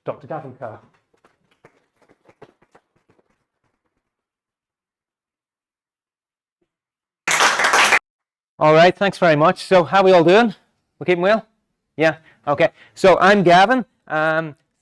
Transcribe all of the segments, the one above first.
Dr. Gaven Kerr. All right, thanks very much. So how are we all doing? We keeping well? Yeah, okay. So I'm Gavin.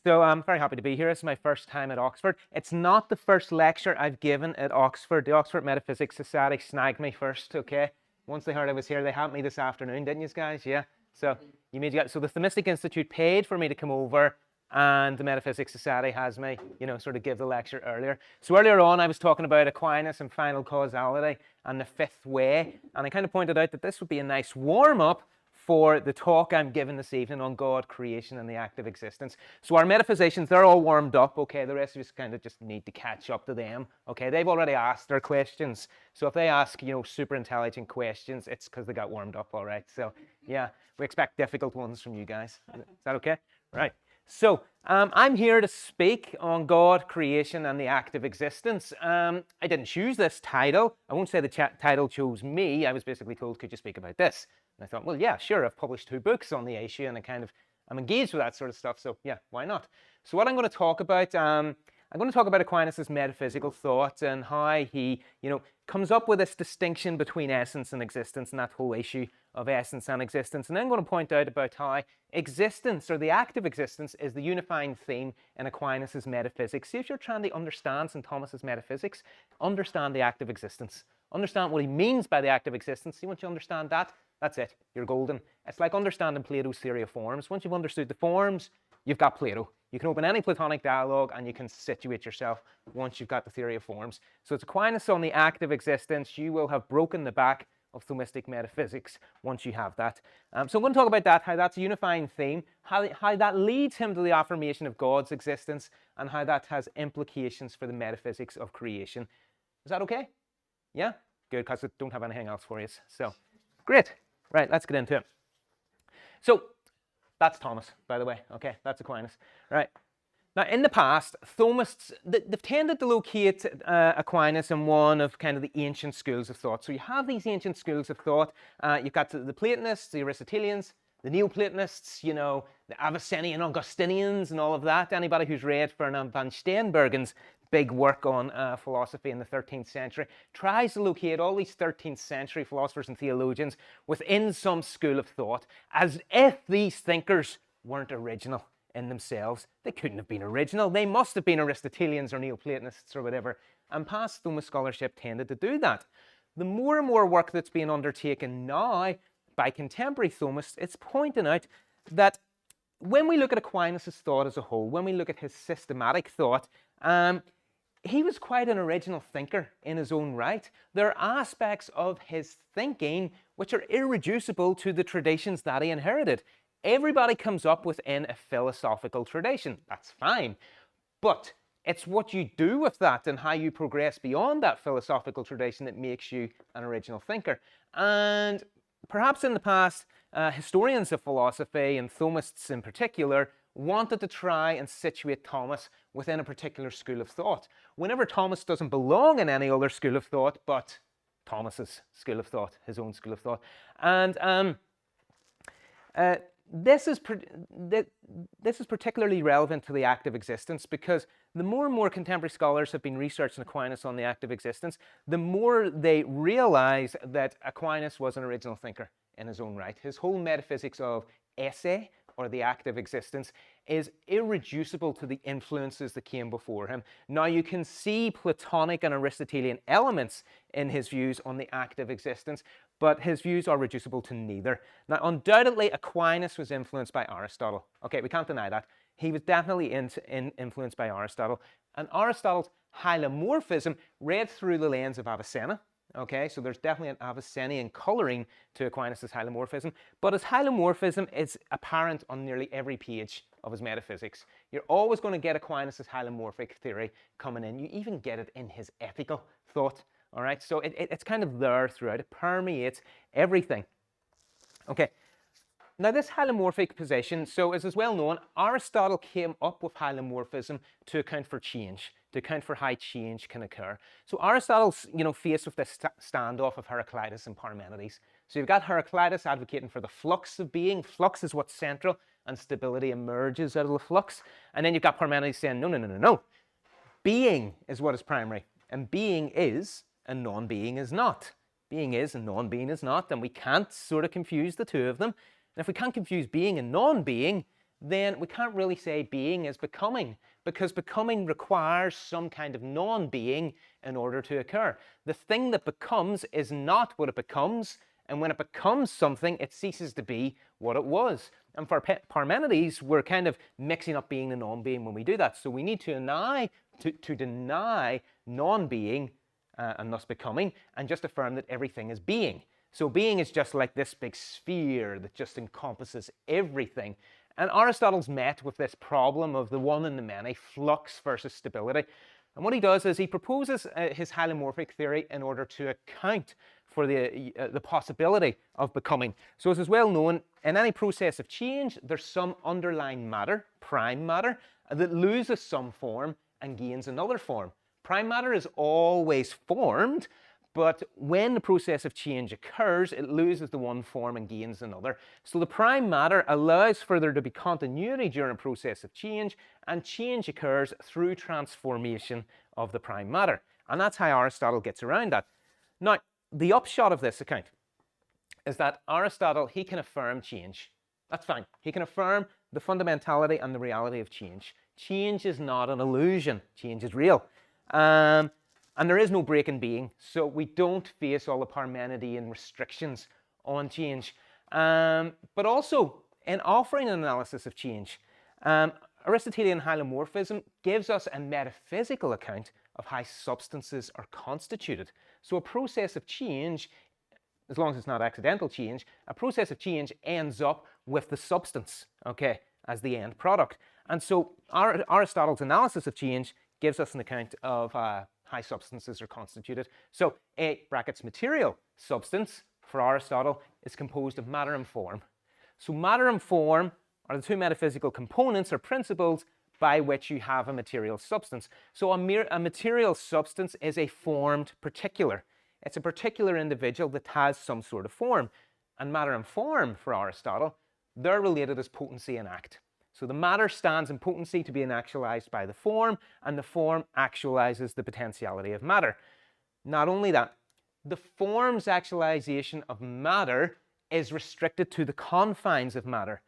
So I'm very happy to be here. This is my first time at Oxford. It's not the first lecture I've given at Oxford. The Oxford Metaphysics Society snagged me first, okay? Once they heard I was here, they had me this afternoon, didn't you guys? Yeah. So the Thomistic Institute paid for me to come over, and the Metaphysics Society has me, sort of give the lecture earlier. So earlier on, I was talking about Aquinas and final causality and the fifth way, and I kind of pointed out that this would be a nice warm-up for the talk I'm giving this evening on God, creation, and the active existence. So our metaphysicians, they're all warmed up, okay? The rest of us kind of just need to catch up to them, okay? They've already asked their questions. So if they ask, super intelligent questions, it's because they got warmed up, all right? So, yeah, we expect difficult ones from you guys. Is that okay? Right. So I'm here to speak on God, creation, and the active existence. I didn't choose this title. I won't say the title chose me. I was basically told, could you speak about this? And I thought, well, yeah, sure. I've published 2 books on the issue, and I'm engaged with that sort of stuff. So yeah, why not? So what I'm going to talk about, I'm going to talk about Aquinas' metaphysical thought and how he, comes up with this distinction between essence and existence and that whole issue of essence and existence. And then I'm going to point out about how existence, or the active existence, is the unifying theme in Aquinas' metaphysics. See, if you're trying to understand St. Thomas's metaphysics, understand the active existence. Understand what he means by the active existence. See, once you understand that, that's it. You're golden. It's like understanding Plato's theory of forms. Once you've understood the forms, you've got Plato. You can open any Platonic dialogue and you can situate yourself once you've got the theory of forms. So it's Aquinas on the active existence. You will have broken the back of Thomistic metaphysics once you have that. So I'm going to talk about that, how that's a unifying theme, how that leads him to the affirmation of God's existence, and how that has implications for the metaphysics of creation. Is that okay? Yeah? Good, because I don't have anything else for you. So, great. Right, let's get into it. So, that's Thomas, by the way. Okay, that's Aquinas. Right. Now, in the past, Thomists, they've tended to locate Aquinas in one of kind of the ancient schools of thought. So you have these ancient schools of thought. You've got the Platonists, the Aristotelians, the Neoplatonists, the Avicennian Augustinians and all of that. Anybody who's read Ferdinand van Steenbergen's big work on philosophy in the 13th century tries to locate all these 13th century philosophers and theologians within some school of thought, as if these thinkers weren't original in themselves. They couldn't have been original. They must have been Aristotelians or Neoplatonists or whatever. And past Thomist scholarship tended to do that. The more and more work that's being undertaken now by contemporary Thomists, it's pointing out that when we look at Aquinas' thought as a whole, when we look at his systematic thought, he was quite an original thinker in his own right. There are aspects of his thinking which are irreducible to the traditions that he inherited. Everybody comes up within a philosophical tradition. That's fine. But it's what you do with that and how you progress beyond that philosophical tradition that makes you an original thinker. And perhaps in the past, historians of philosophy, and Thomists in particular, wanted to try and situate Thomas within a particular school of thought. Whenever Thomas doesn't belong in any other school of thought, but Thomas's school of thought, his own school of thought. And this is particularly relevant to the active existence, because the more and more contemporary scholars have been researching Aquinas on the active existence, the more they realize that Aquinas was an original thinker in his own right. His whole metaphysics of esse, or the active existence, is irreducible to the influences that came before him. Now, you can see Platonic and Aristotelian elements in his views on the active existence, but his views are reducible to neither. Now, undoubtedly, Aquinas was influenced by Aristotle. Okay, we can't deny that. He was definitely influenced by Aristotle. And Aristotle's hylomorphism read through the lens of Avicenna. Okay, so there's definitely an Avicennian colouring to Aquinas' hylomorphism, but his hylomorphism is apparent on nearly every page of his metaphysics. You're always going to get Aquinas' hylomorphic theory coming in. You even get it in his ethical thought. All right, so it's kind of there throughout. It permeates everything. Okay, now this hylomorphic position, so as is well known, Aristotle came up with hylomorphism to account for change, to account for how change can occur. So Aristotle's, faced with this standoff of Heraclitus and Parmenides. So you've got Heraclitus advocating for the flux of being. Flux is what's central, and stability emerges out of the flux. And then you've got Parmenides saying, no, no, no, no, no. Being is what is primary, and being is, and non-being is not. Being is, and non-being is not, and we can't sort of confuse the two of them. And if we can't confuse being and non-being, then we can't really say being is becoming, because becoming requires some kind of non-being in order to occur. The thing that becomes is not what it becomes, and when it becomes something, it ceases to be what it was. And for Parmenides, we're kind of mixing up being and non-being when we do that. So we need to deny non-being and thus becoming, and just affirm that everything is being. So being is just like this big sphere that just encompasses everything. And Aristotle's met with this problem of the one and the many, flux versus stability. And what he does is he proposes his hylomorphic theory in order to account for the possibility of becoming. So as is well known, in any process of change, there's some underlying matter, prime matter, that loses some form and gains another form. Prime matter is always formed, but when the process of change occurs, it loses the one form and gains another. So the prime matter allows for there to be continuity during a process of change, and change occurs through transformation of the prime matter. And that's how Aristotle gets around that. Now, the upshot of this account is that Aristotle, he can affirm change. That's fine. He can affirm the fundamentality and the reality of change. Change is not an illusion. Change is real. And there is no break in being, so we don't face all the Parmenidean restrictions on change. But also, in offering an analysis of change, Aristotelian hylomorphism gives us a metaphysical account of how substances are constituted. So a process of change, as long as it's not accidental change, a process of change ends up with the substance, okay, as the end product. And so Aristotle's analysis of change gives us an account of how substances are constituted. So a brackets material substance for Aristotle is composed of matter and form. So matter and form are the two metaphysical components or principles by which you have a material substance. So a material substance is a formed particular. It's a particular individual that has some sort of form. And matter and form for Aristotle, they're related as potency and act. So the matter stands in potency to being actualized by the form, and the form actualizes the potentiality of matter. Not only that, the form's actualization of matter is restricted to the confines of matter.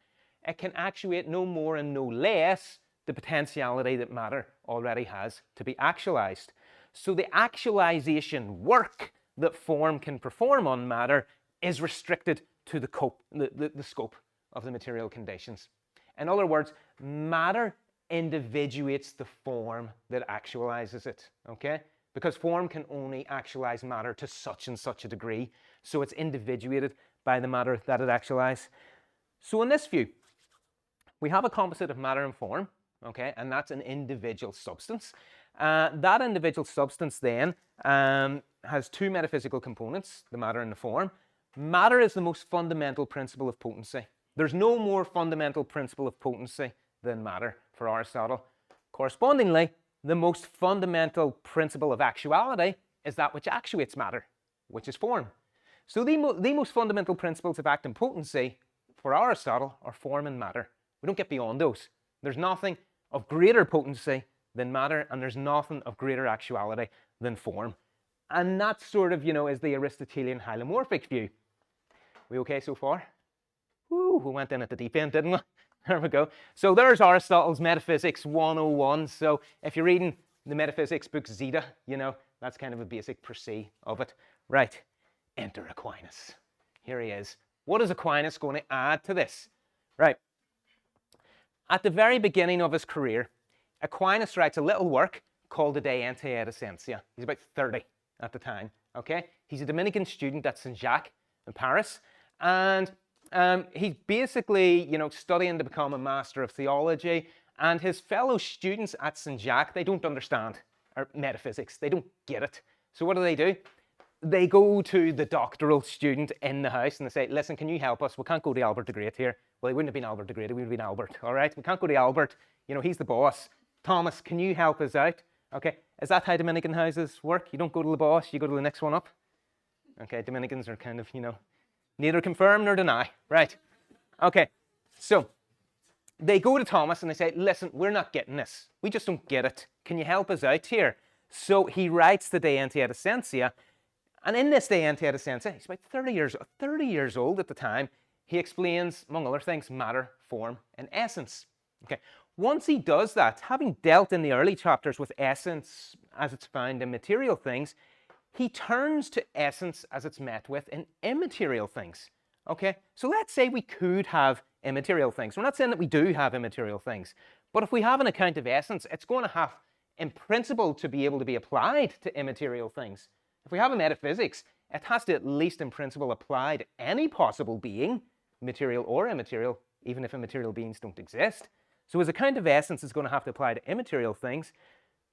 It can actuate no more and no less the potentiality that matter already has to be actualized. So the actualization work that form can perform on matter is restricted to the scope of the material conditions. In other words, matter individuates the form that actualizes it, okay? Because form can only actualize matter to such and such a degree, so it's individuated by the matter that it actualizes. So in this view, we have a composite of matter and form, okay, and that's an individual substance. That individual substance then has two metaphysical components, the matter and the form. Matter is the most fundamental principle of potency. There's no more fundamental principle of potency than matter for Aristotle. Correspondingly, the most fundamental principle of actuality is that which actuates matter, which is form. So the most fundamental principles of act and potency for Aristotle are form and matter. We don't get beyond those. There's nothing of greater potency than matter, and there's nothing of greater actuality than form. And that sort of, is the Aristotelian hylomorphic view. We okay so far? Woo, we went in at the deep end, didn't we? There we go. So there's Aristotle's Metaphysics 101. So if you're reading the metaphysics book Zeta, that's kind of a basic précis of it. Right, enter Aquinas. Here he is. What is Aquinas going to add to this? Right. At the very beginning of his career, Aquinas writes a little work called the De Ente et Essentia. He's about 30 at the time, okay? He's a Dominican student at Saint-Jacques in Paris, and he's basically, studying to become a master of theology, and his fellow students at Saint-Jacques, they don't understand metaphysics. They don't get it. So what do? They go to the doctoral student in the house and they say, listen, can you help us? We can't go to Albert the Great here. Well, he wouldn't have been Albert the Great. It would have been Albert, all right? We can't go to Albert. He's the boss. Thomas, can you help us out? Okay, is that how Dominican houses work? You don't go to the boss, you go to the next one up? Okay, Dominicans are kind of, Neither confirm nor deny. Right. Okay. So they go to Thomas and they say, listen, we're not getting this. We just don't get it. Can you help us out here? So he writes the De Ente et Essentia. And in this De Ente et Essentia, he's about 30 years old at the time, he explains, among other things, matter, form, and essence. Okay. Once he does that, having dealt in the early chapters with essence as it's found in material things, he turns to essence as it's met with in immaterial things. Okay, so let's say we could have immaterial things. We're not saying that we do have immaterial things, but if we have an account of essence, it's going to have, in principle, to be able to be applied to immaterial things. If we have a metaphysics, it has to at least in principle apply to any possible being, material or immaterial, even if immaterial beings don't exist. So his account of essence is going to have to apply to immaterial things,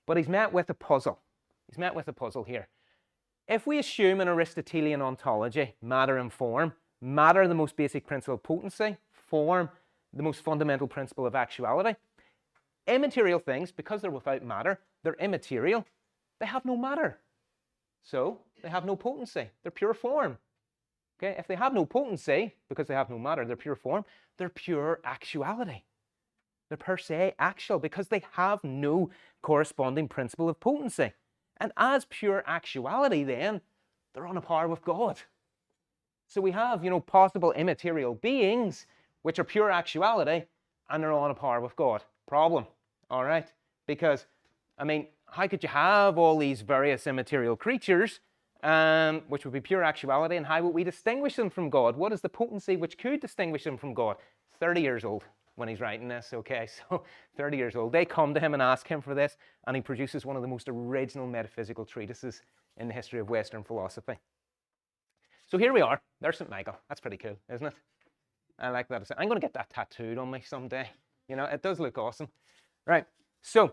but he's met with a puzzle. He's met with a puzzle here. If we assume an Aristotelian ontology, matter and form, matter the most basic principle of potency, form the most fundamental principle of actuality, immaterial things, because they're without matter, they're immaterial, they have no matter. So they have no potency, they're pure form. Okay? If they have no potency, because they have no matter, they're pure form, they're pure actuality. They're per se actual because they have no corresponding principle of potency. And as pure actuality then, they're on a par with God. So we have, possible immaterial beings, which are pure actuality, and they're on a par with God. Problem, all right? Because, how could you have all these various immaterial creatures, which would be pure actuality, and how would we distinguish them from God? What is the potency which could distinguish them from God? 30 years old when he's writing this, okay? So 30 years old. They come to him and ask him for this, and he produces one of the most original metaphysical treatises in the history of Western philosophy. So here we are. There's St. Michael. That's pretty cool, isn't it? I like that. I'm going to get that tattooed on me someday. It does look awesome. Right. So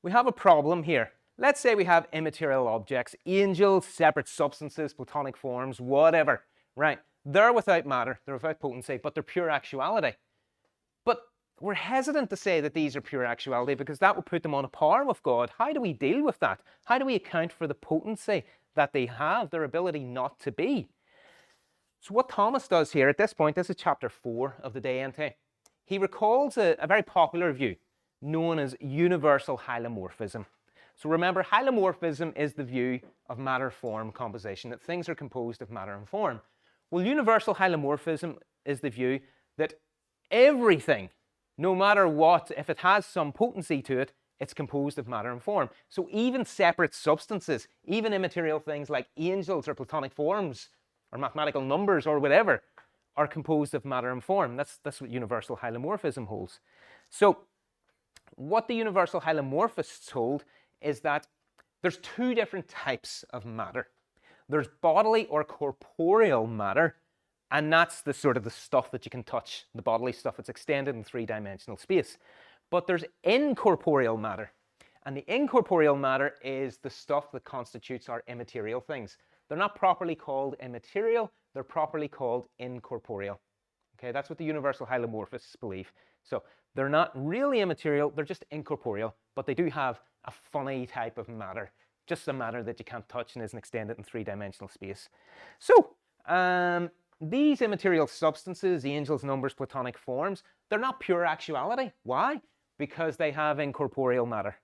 we have a problem here. Let's say we have immaterial objects, angels, separate substances, Platonic forms, whatever. Right. They're without matter. They're without potency, but they're pure actuality. But we're hesitant to say that these are pure actuality because that would put them on a par with God. How do we deal with that? How do we account for the potency that they have, their ability not to be? So what Thomas does here at this point, this is chapter 4 of the De Ente. He recalls a very popular view known as universal hylomorphism. So remember, hylomorphism is the view of matter-form composition, that things are composed of matter and form. Well, universal hylomorphism is the view that everything, no matter what, if it has some potency to it, it's composed of matter and form. So even separate substances, even immaterial things like angels or Platonic forms, or mathematical numbers or whatever, are composed of matter and form. That's what universal hylomorphism holds. So what the universal hylomorphists hold is that there's two different types of matter. There's bodily or corporeal matter, and that's the sort of the stuff that you can touch, the bodily stuff that's extended in three-dimensional space. But there's incorporeal matter, and the incorporeal matter is the stuff that constitutes our immaterial things. They're not properly called immaterial, they're properly called incorporeal. Okay, that's what the universal hylomorphists believe. So they're not really immaterial, they're just incorporeal, but they do have a funny type of matter, just a matter that you can't touch and isn't extended in three-dimensional space. So these immaterial substances, angels, numbers, Platonic forms, they're not pure actuality. Why? Because they have incorporeal matter.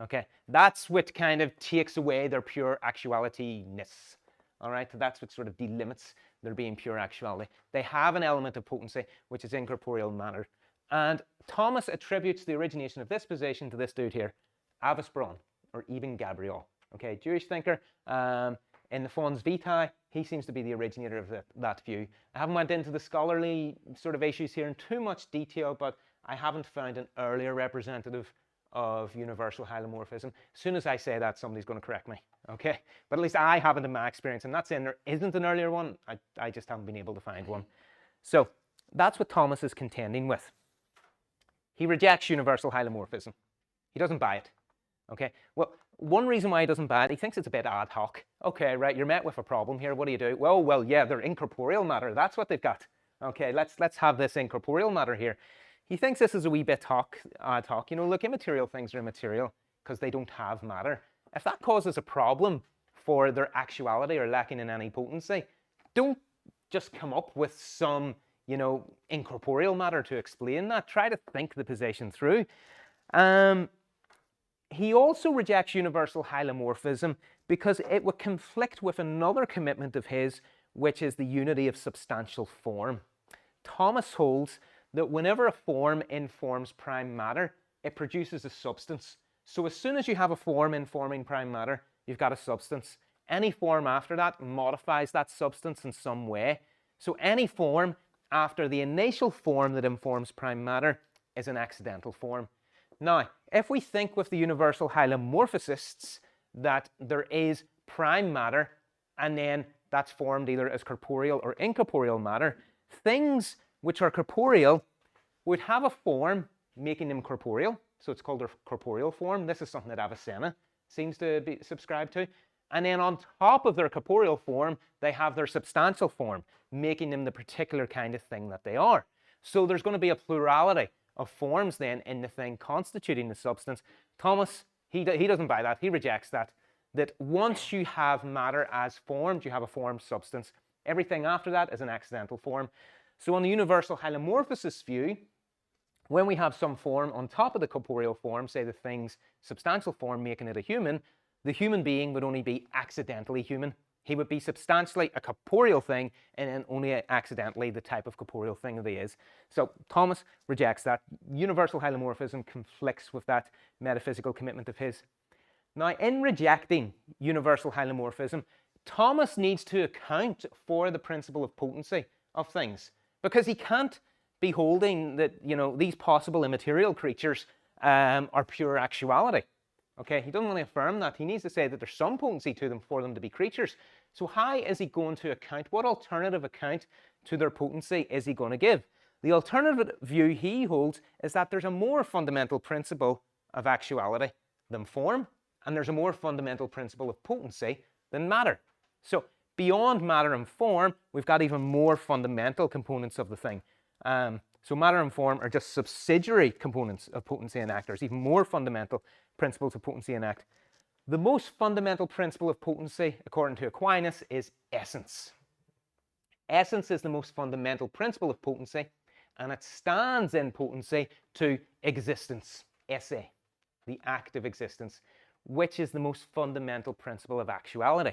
Okay, that's what kind of takes away their pure actuality-ness. All right, so that's what sort of delimits their being pure actuality. They have an element of potency, which is incorporeal matter. And Thomas attributes the origination of this position to this dude here, Avis Braun, or Ibn Gabriel. Okay, Jewish thinker. In the Fons Vitae, he seems to be the originator of that view. I haven't went into the scholarly sort of issues here in too much detail, but I haven't found an earlier representative of universal hylomorphism. As soon as I say that, somebody's going to correct me, okay? But at least I haven't in my experience. I'm not saying there isn't an earlier one. I just haven't been able to find one. So that's what Thomas is contending with. He rejects universal hylomorphism. He doesn't buy it, okay? Well, one reason why he doesn't buy it, he thinks it's a bit ad hoc. Okay, right, you're met with a problem here. What do? Well, yeah, they're incorporeal matter. That's what they've got. Okay, let's have this incorporeal matter here. He thinks this is a wee bit ad hoc. Look, immaterial things are immaterial because they don't have matter. If that causes a problem for their actuality or lacking in any potency, don't just come up with some, incorporeal matter to explain that. Try to think the position through. He also rejects universal hylomorphism because it would conflict with another commitment of his, which is the unity of substantial form. Thomas holds that whenever a form informs prime matter, it produces a substance. So as soon as you have a form informing prime matter, you've got a substance. Any form after that modifies that substance in some way. So any form after the initial form that informs prime matter is an accidental form. Now, if we think with the universal hylomorphicists that there is prime matter and then that's formed either as corporeal or incorporeal matter, things which are corporeal would have a form making them corporeal. So it's called their corporeal form. This is something that Avicenna seems to be subscribed to. And then on top of their corporeal form, they have their substantial form, making them the particular kind of thing that they are. So there's going to be a plurality of forms then in the thing constituting the substance. Thomas, he doesn't buy that. He rejects that. That once you have matter as formed, you have a formed substance. Everything after that is an accidental form. So on the universal hylomorphicist view, when we have some form on top of the corporeal form, say the thing's substantial form making it a human, the human being would only be accidentally human. He would be substantially a corporeal thing and then only accidentally the type of corporeal thing that he is. So Thomas rejects that. Universal hylomorphism conflicts with that metaphysical commitment of his. Now, in rejecting universal hylomorphism, Thomas needs to account for the principle of potency of things, because he can't be holding that, these possible immaterial creatures are pure actuality. Okay, he doesn't want to affirm that. He needs to say that there's some potency to them for them to be creatures. So how is he going to account? What alternative account to their potency is he going to give? The alternative view he holds is that there's a more fundamental principle of actuality than form, and there's a more fundamental principle of potency than matter. So beyond matter and form, we've got even more fundamental components of the thing. So matter and form are just subsidiary components of potency and act. There's even more fundamental principles of potency and act. The most fundamental principle of potency, according to Aquinas, is essence. Essence is the most fundamental principle of potency, and it stands in potency to existence, esse, the act of existence, which is the most fundamental principle of actuality.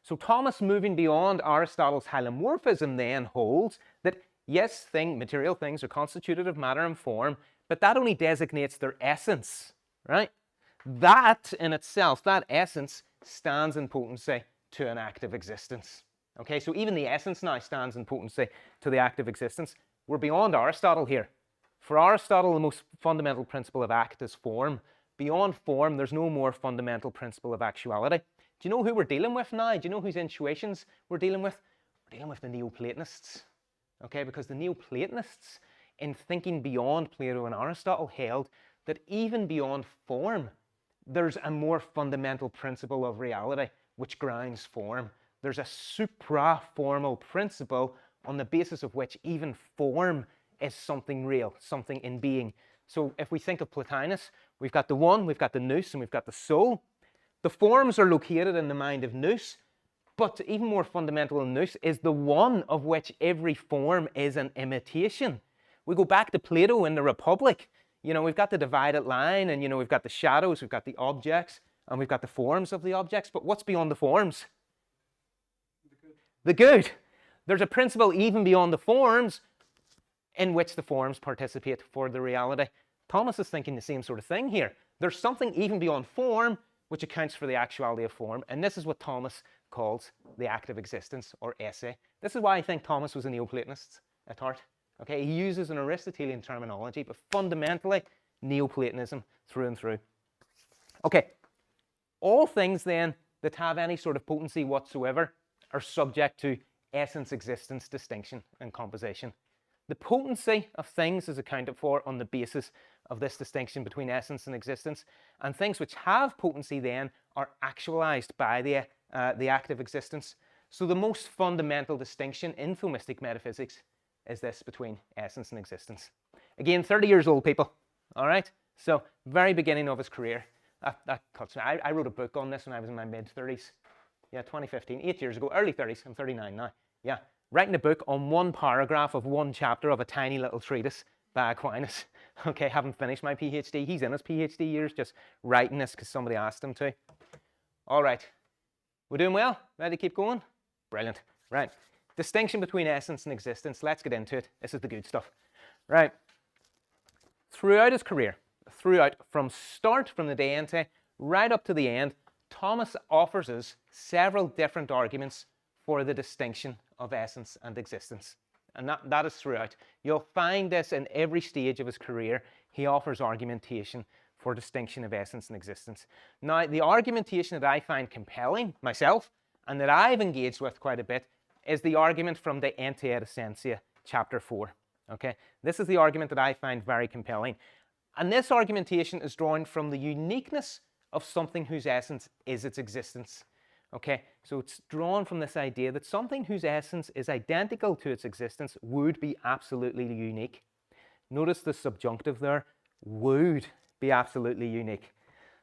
So Thomas, moving beyond Aristotle's hylomorphism, then holds that yes, material things are constituted of matter and form, but that only designates their essence, right? That in itself, that essence, stands in potency to an act of existence. Okay, so even the essence now stands in potency to the act of existence. We're beyond Aristotle here. For Aristotle, the most fundamental principle of act is form. Beyond form, there's no more fundamental principle of actuality. Do you know who we're dealing with now? Do you know whose intuitions we're dealing with? We're dealing with the Neoplatonists. Okay, because the Neoplatonists, in thinking beyond Plato and Aristotle, held that even beyond form, there's a more fundamental principle of reality which grounds form. There's a supra-formal principle on the basis of which even form is something real, something in being. So if we think of Plotinus, we've got the one, we've got the nous, and we've got the soul. The forms are located in the mind of nous, but even more fundamental than nous is the one of which every form is an imitation. We go back to Plato in the Republic. We've got the divided line, and we've got the shadows, we've got the objects, and we've got the forms of the objects. But what's beyond the forms? The good. There's a principle even beyond the forms in which the forms participate for the reality. Thomas is thinking the same sort of thing here. There's something even beyond form which accounts for the actuality of form, and this is what Thomas calls the act of existence, or esse. This is why I think Thomas was a Neoplatonist at heart. Okay, he uses an Aristotelian terminology, but fundamentally Neoplatonism through and through. Okay, all things then that have any sort of potency whatsoever are subject to essence, existence, distinction, and composition. The potency of things is accounted for on the basis of this distinction between essence and existence, and things which have potency then are actualized by the act of existence. So the most fundamental distinction in Thomistic metaphysics is this between essence and existence. Again, 30 years old, people, all right? So very beginning of his career. That cuts me. I wrote a book on this when I was in my mid-30s. Yeah, 2015, 8 years ago, early 30s. I'm 39 now. Yeah, writing a book on one paragraph of one chapter of a tiny little treatise by Aquinas. Okay, haven't finished my PhD. He's in his PhD years just writing this because somebody asked him to. All right, we're doing well? Ready to keep going? Brilliant. Right, distinction between essence and existence. Let's get into it. This is the good stuff. Right, throughout his career, from the De Ente right up to the end, Thomas offers us several different arguments for the distinction of essence and existence. And that is throughout. You'll find this in every stage of his career. He offers argumentation for distinction of essence and existence. Now, the argumentation that I find compelling myself, and that I've engaged with quite a bit, is the argument from De Ente et Essentia, chapter 4. Okay, this is the argument that I find very compelling. And this argumentation is drawn from the uniqueness of something whose essence is its existence. Okay, so it's drawn from this idea that something whose essence is identical to its existence would be absolutely unique. Notice the subjunctive there, would be absolutely unique.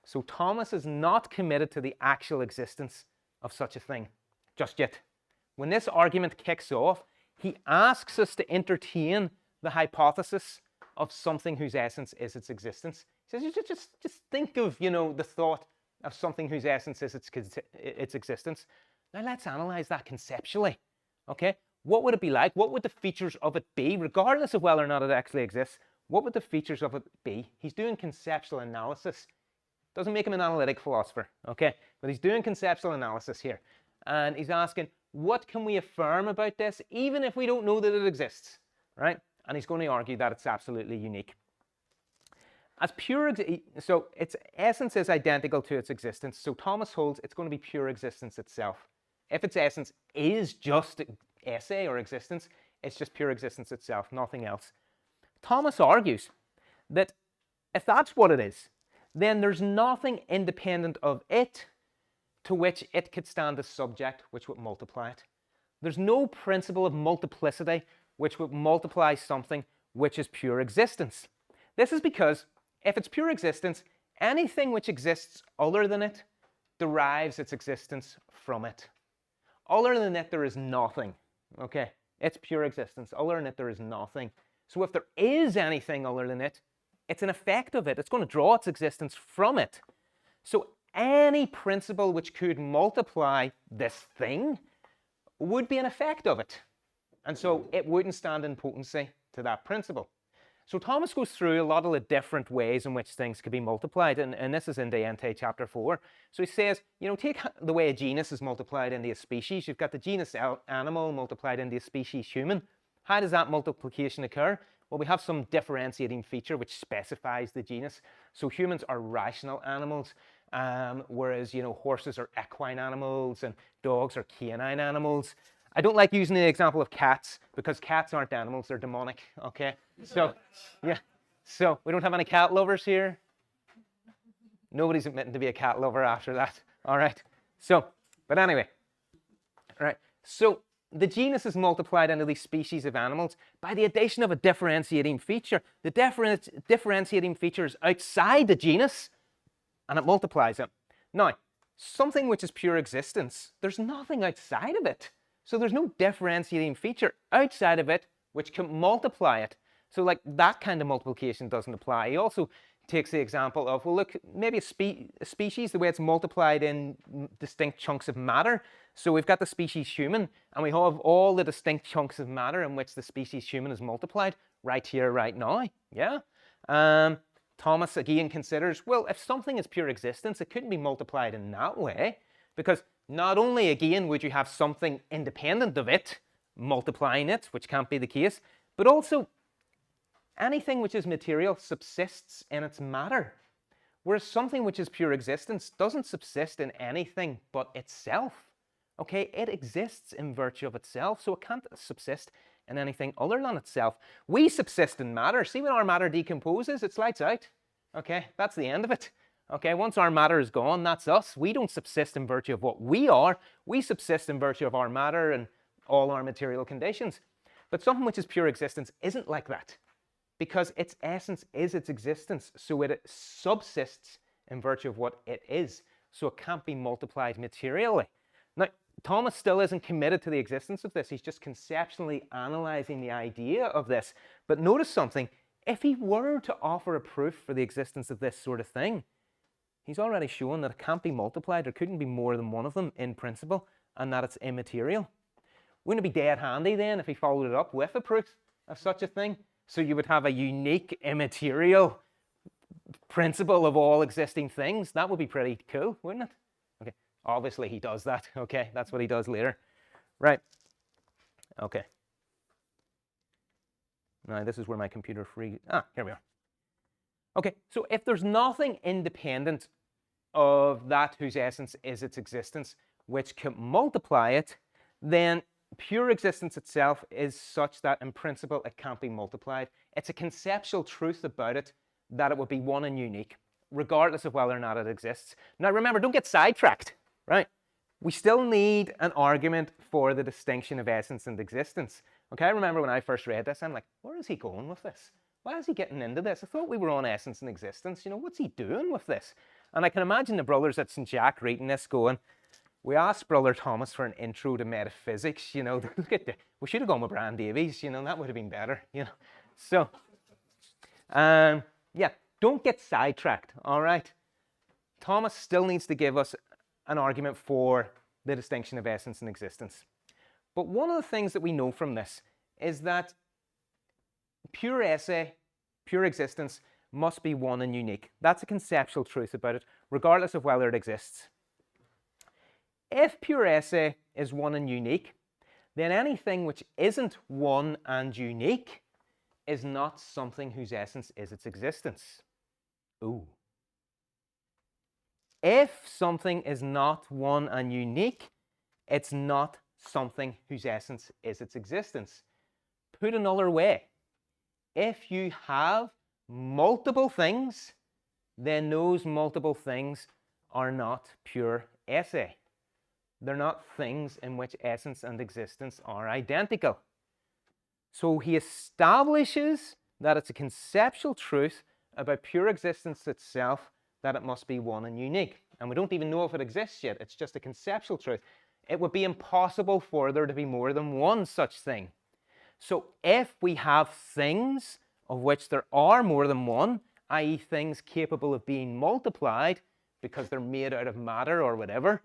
So Thomas is not committed to the actual existence of such a thing just yet. When this argument kicks off, he asks us to entertain the hypothesis of something whose essence is its existence. He says, just think of, the thought of something whose essence is its existence. Now let's analyze that conceptually. Okay, what would it be like? What would the features of it be, regardless of whether or not it actually exists? What would the features of it be? He's doing conceptual analysis. Doesn't make him an analytic philosopher, okay? But he's doing conceptual analysis here. And he's asking, what can we affirm about this, even if we don't know that it exists, right? And he's going to argue that it's absolutely unique. So its essence is identical to its existence. So Thomas holds it's going to be pure existence itself. If its essence is just esse or existence, it's just pure existence itself, nothing else. Thomas argues that if that's what it is, then there's nothing independent of it to which it could stand as subject, which would multiply it. There's no principle of multiplicity which would multiply something which is pure existence. This is because if it's pure existence, anything which exists other than it derives its existence from it. Other than it, there is nothing. Okay, it's pure existence. Other than it, there is nothing. So if there is anything other than it, it's an effect of it. It's going to draw its existence from it. So any principle which could multiply this thing would be an effect of it. And so it wouldn't stand in potency to that principle. So Thomas goes through a lot of the different ways in which things could be multiplied, and this is in De Ente chapter 4. So he says, take the way a genus is multiplied into a species. You've got the genus animal multiplied into a species human. How does that multiplication occur? Well, we have some differentiating feature which specifies the genus. So humans are rational animals, whereas, horses are equine animals and dogs are canine animals. I don't like using the example of cats because cats aren't animals, they're demonic, okay? So, yeah, so we don't have any cat lovers here. Nobody's admitting to be a cat lover after that, all right? So, but anyway, all right, so the genus is multiplied into these species of animals by the addition of a differentiating feature. The differentiating feature is outside the genus and it multiplies it. Now, something which is pure existence, there's nothing outside of it. So there's no differentiating feature outside of it which can multiply it. So like that kind of multiplication doesn't apply. He also takes the example of, well, look, maybe a species, the way it's multiplied in distinct chunks of matter. So we've got the species human, and we have all the distinct chunks of matter in which the species human is multiplied right here, right now. Yeah. Thomas again considers, well, if something is pure existence, it couldn't be multiplied in that way, because not only, again, would you have something independent of it, multiplying it, which can't be the case, but also anything which is material subsists in its matter, whereas something which is pure existence doesn't subsist in anything but itself. Okay, it exists in virtue of itself, so it can't subsist in anything other than itself. We subsist in matter. See, when our matter decomposes, it slides out. Okay, that's the end of it. Okay, once our matter is gone, that's us. We don't subsist in virtue of what we are. We subsist in virtue of our matter and all our material conditions. But something which is pure existence isn't like that, because its essence is its existence, so it subsists in virtue of what it is, so it can't be multiplied materially. Now, Thomas still isn't committed to the existence of this. He's just conceptually analyzing the idea of this. But notice something. If he were to offer a proof for the existence of this sort of thing, he's already shown that it can't be multiplied. There couldn't be more than one of them in principle, and that it's immaterial. Wouldn't it be dead handy then if he followed it up with a proof of such a thing? So you would have a unique immaterial principle of all existing things. That would be pretty cool, wouldn't it? Okay, obviously he does that. Okay, that's what he does later. Right. Okay. Now this is where my computer freezes. Here we are. Okay, so if there's nothing independent of that whose essence is its existence which can multiply it, then pure existence itself is such that in principle it can't be multiplied. It's a conceptual truth about it that it would be one and unique, regardless of whether or not it exists. Now remember, don't get sidetracked, right? We still need an argument for the distinction of essence and existence. Okay, I remember when I first read this, I'm like, where is he going with this? Why is he getting into this? I thought we were on essence and existence. You know, what's he doing with this? And I can imagine the brothers at St. Jack reading this going, we asked Brother Thomas for an intro to metaphysics, you know, look at we should have gone with Brian Davies, you know, that would have been better, you know. So, yeah, don't get sidetracked, all right? Thomas still needs to give us an argument for the distinction of essence and existence. But one of the things that we know from this is that pure esse, pure existence, must be one and unique. That's a conceptual truth about it, regardless of whether it exists. If pure esse is one and unique, then anything which isn't one and unique is not something whose essence is its existence. Ooh. If something is not one and unique, it's not something whose essence is its existence. Put another way, if you have multiple things, then those multiple things are not pure esse. They're not things in which essence and existence are identical. So he establishes that it's a conceptual truth about pure existence itself that it must be one and unique. And we don't even know if it exists yet. It's just a conceptual truth. It would be impossible for there to be more than one such thing. So if we have things of which there are more than one, i.e. things capable of being multiplied because they're made out of matter or whatever,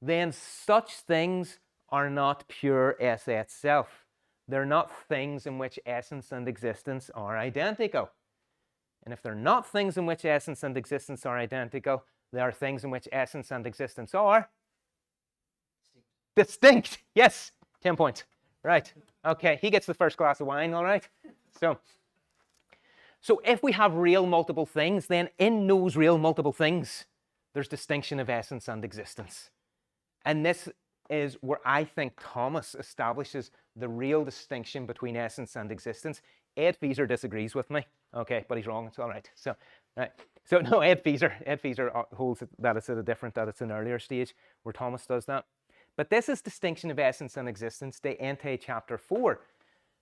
then such things are not pure esse itself. They're not things in which essence and existence are identical. And if they're not things in which essence and existence are identical, they are things in which essence and existence are distinct. Yes, 10 points. Right. Okay, he gets the first glass of wine, all right? So if we have real multiple things, then in those real multiple things, there's distinction of essence and existence. And this is where I think Thomas establishes the real distinction between essence and existence. Ed Fieser disagrees with me, okay, but he's wrong, it's all right. So no, Ed Fieser holds that it's that it's an earlier stage where Thomas does that. But this is distinction of essence and existence, de Ente chapter 4.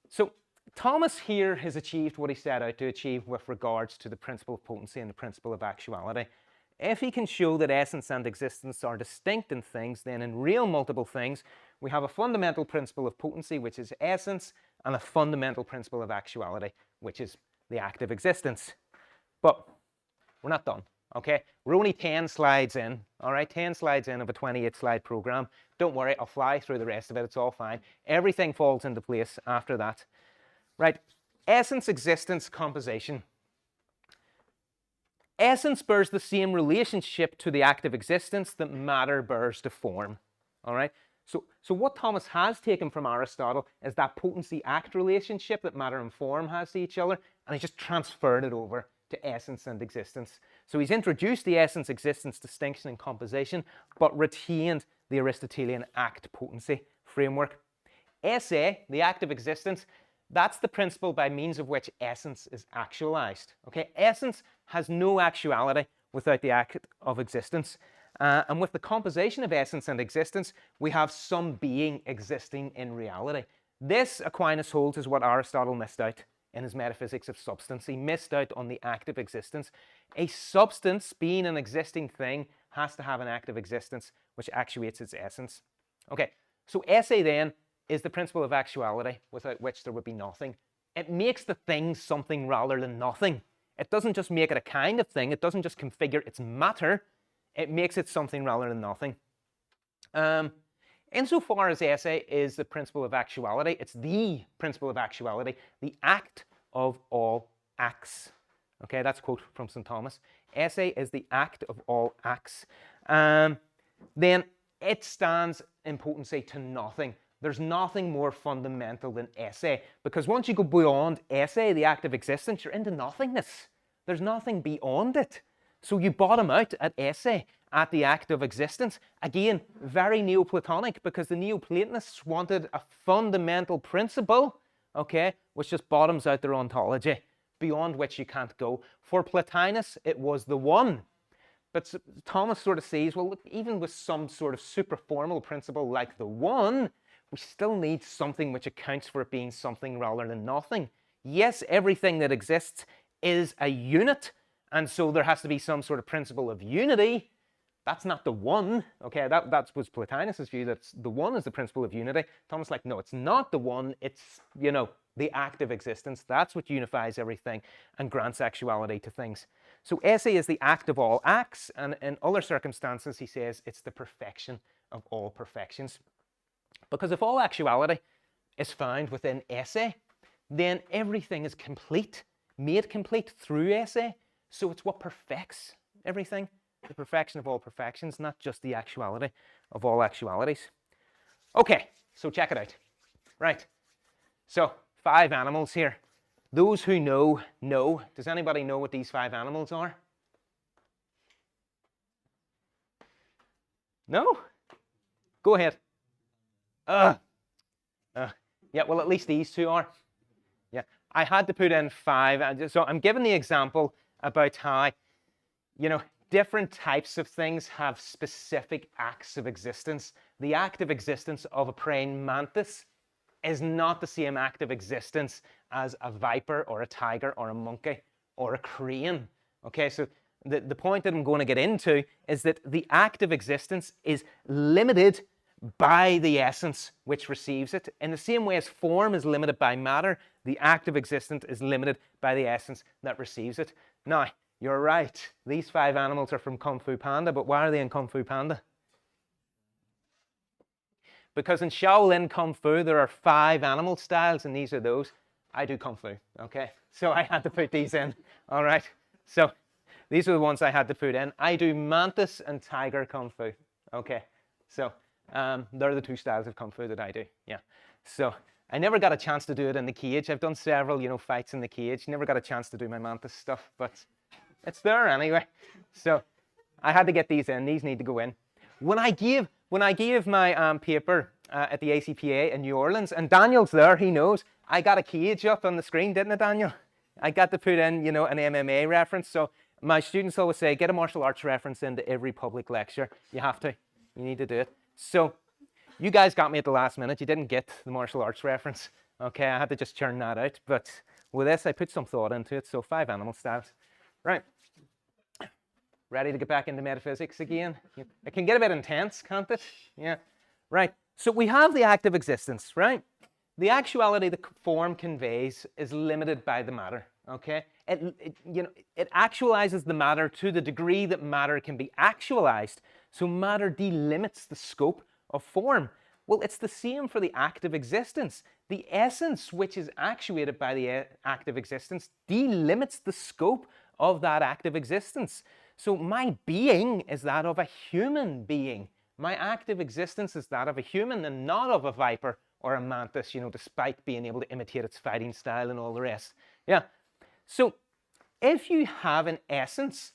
So Thomas here has achieved what he set out to achieve with regards to the principle of potency and the principle of actuality. If he can show that essence and existence are distinct in things, then in real multiple things, we have a fundamental principle of potency, which is essence, and a fundamental principle of actuality, which is the act of existence. But we're not done, okay? We're only 10 slides in, all right? 10 slides in of a 28-slide program. Don't worry, I'll fly through the rest of it. It's all fine. Everything falls into place after that. Right, essence, existence, composition. Essence bears the same relationship to the act of existence that matter bears to form. All right? So what Thomas has taken from Aristotle is that potency-act relationship that matter and form has to each other, and he's just transferred it over to essence and existence. So he's introduced the essence-existence distinction and composition, but retained the Aristotelian act-potency framework. Esse, the act of existence, that's the principle by means of which essence is actualized. Okay, essence has no actuality without the act of existence. And with the composition of essence and existence, we have some being existing in reality. This, Aquinas holds, is what Aristotle missed out in his metaphysics of substance. He missed out on the act of existence. A substance, being an existing thing, has to have an act of existence which actuates its essence. Okay, so esse then is the principle of actuality, without which there would be nothing. It makes the thing something rather than nothing. It doesn't just make it a kind of thing. It doesn't just configure its matter. It makes it something rather than nothing. Insofar as esse is the principle of actuality, it's the principle of actuality, the act of all acts. Okay, that's a quote from St. Thomas. Esse is the act of all acts. Then it stands in potency to nothing. There's nothing more fundamental than esse, because once you go beyond esse, the act of existence, you're into nothingness. There's nothing beyond it. So you bottom out at esse, at the act of existence. Again, very Neoplatonic, because the Neoplatonists wanted a fundamental principle, okay, which just bottoms out their ontology, beyond which you can't go. For Plotinus, it was the one. But Thomas sort of sees, well, look, even with some sort of superformal principle like the one, we still need something which accounts for it being something rather than nothing. Yes, everything that exists is a unit, and so there has to be some sort of principle of unity. That's not the one, okay? That was Plotinus' view, that the one is the principle of unity. Thomas like, no, it's not the one, it's, you know, the act of existence. That's what unifies everything and grants actuality to things. So esse is the act of all acts, and in other circumstances, he says, it's the perfection of all perfections. Because if all actuality is found within esse, then everything is complete, made complete through esse. So it's what perfects everything, the perfection of all perfections, not just the actuality of all actualities. Okay, so check it out. Right, so 5 animals here. Those who know. Does anybody know what these 5 animals are? No? Go ahead. Yeah, well, at least these 2 are. Yeah, I had to put in 5. So I'm giving the example about how, you know, different types of things have specific acts of existence. The act of existence of a praying mantis is not the same act of existence as a viper or a tiger or a monkey or a crane. Okay, so the point that I'm going to get into is that the act of existence is limited by the essence which receives it. In the same way as form is limited by matter, the act of existence is limited by the essence that receives it. Now, you're right. These 5 animals are from Kung Fu Panda, but why are they in Kung Fu Panda? Because in Shaolin Kung Fu, there are 5 animal styles, and these are those. I do Kung Fu, okay? So I had to put these in, all right? So these are the ones I had to put in. I do Mantis and Tiger Kung Fu, okay? So they're the 2 styles of Kung Fu that I do, yeah. So I never got a chance to do it in the cage. I've done several, you know, fights in the cage. Never got a chance to do my Mantis stuff, but it's there anyway. So I had to get these in. These need to go in. When I gave my paper at the ACPA in New Orleans, and Daniel's there, he knows, I got a cage up on the screen, didn't I, Daniel? I got to put in, you know, an MMA reference. So my students always say, get a martial arts reference into every public lecture. You have to. You need to do it. So you guys got me at the last minute. You didn't get the martial arts reference. Okay, I had to just churn that out. But with this, I put some thought into it. So 5 animal styles. Right. Ready to get back into metaphysics again? It can get a bit intense, can't it? Yeah. Right. So we have the act of existence, right? The actuality the form conveys is limited by the matter, okay? It actualizes the matter to the degree that matter can be actualized. So matter delimits the scope of form. Well, it's the same for the act of existence. The essence which is actuated by the act of existence delimits the scope of that act of existence. So my being is that of a human being. My act of existence is that of a human and not of a viper or a mantis, you know, despite being able to imitate its fighting style and all the rest. Yeah. So if you have an essence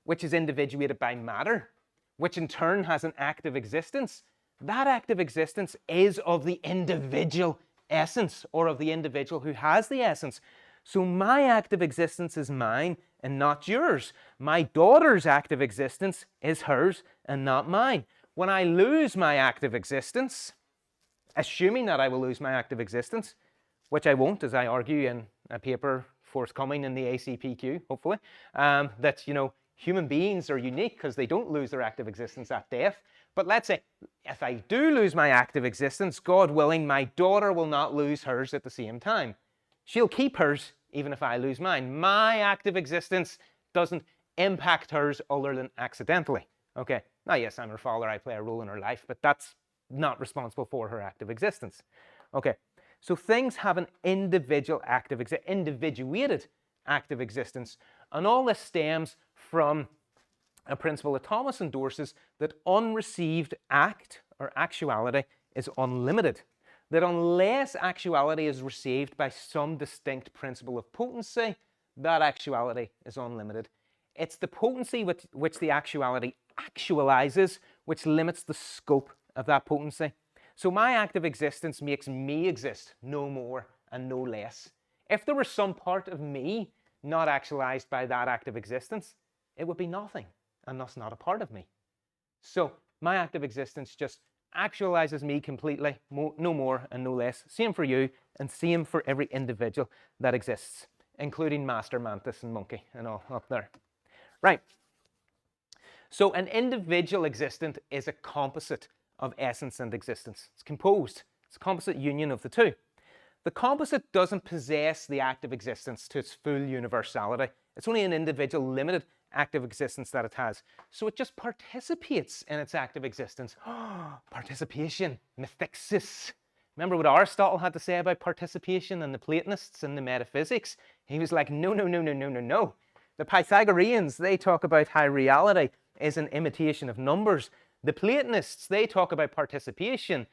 which is individuated by matter, which in turn has an act of existence, that act of existence is of the individual essence or of the individual who has the essence. So my act of existence is mine and not yours. My daughter's act of existence is hers and not mine. When I lose my act of existence, assuming that I will lose my act of existence, which I won't, as I argue in a paper forthcoming in the ACPQ, hopefully, that, you know, Human beings are unique because they don't lose their active existence at death. But let's say if I do lose my active existence, God willing, my daughter will not lose hers at the same time. She'll keep hers even if I lose mine. My active existence doesn't impact hers other than accidentally. Okay, now yes, I'm her father, I play a role in her life, but that's not responsible for her active existence. Okay, so things have an individuated active existence, and all this stems from a principle that Thomas endorses, that unreceived act or actuality is unlimited. That unless actuality is received by some distinct principle of potency, that actuality is unlimited. It's the potency which the actuality actualizes which limits the scope of that potency. So my active existence makes me exist, no more and no less. If there were some part of me not actualized by that active existence, it would be nothing, and thus not a part of me. So my active existence just actualizes me completely, no more and no less. Same for you, and same for every individual that exists, including master, mantis, and monkey, and all up there. Right. So an individual existent is a composite of essence and existence. It's composed. It's a composite union of the two. The composite doesn't possess the active existence to its full universality. It's only an individual limited active existence that it has. So it just participates in its active existence. Participation, methixis. Remember what Aristotle had to say about participation and the Platonists and the metaphysics? He was like, no, no, no, no, no, no, no. The Pythagoreans, they talk about how reality is an imitation of numbers. The Platonists, they talk about participation.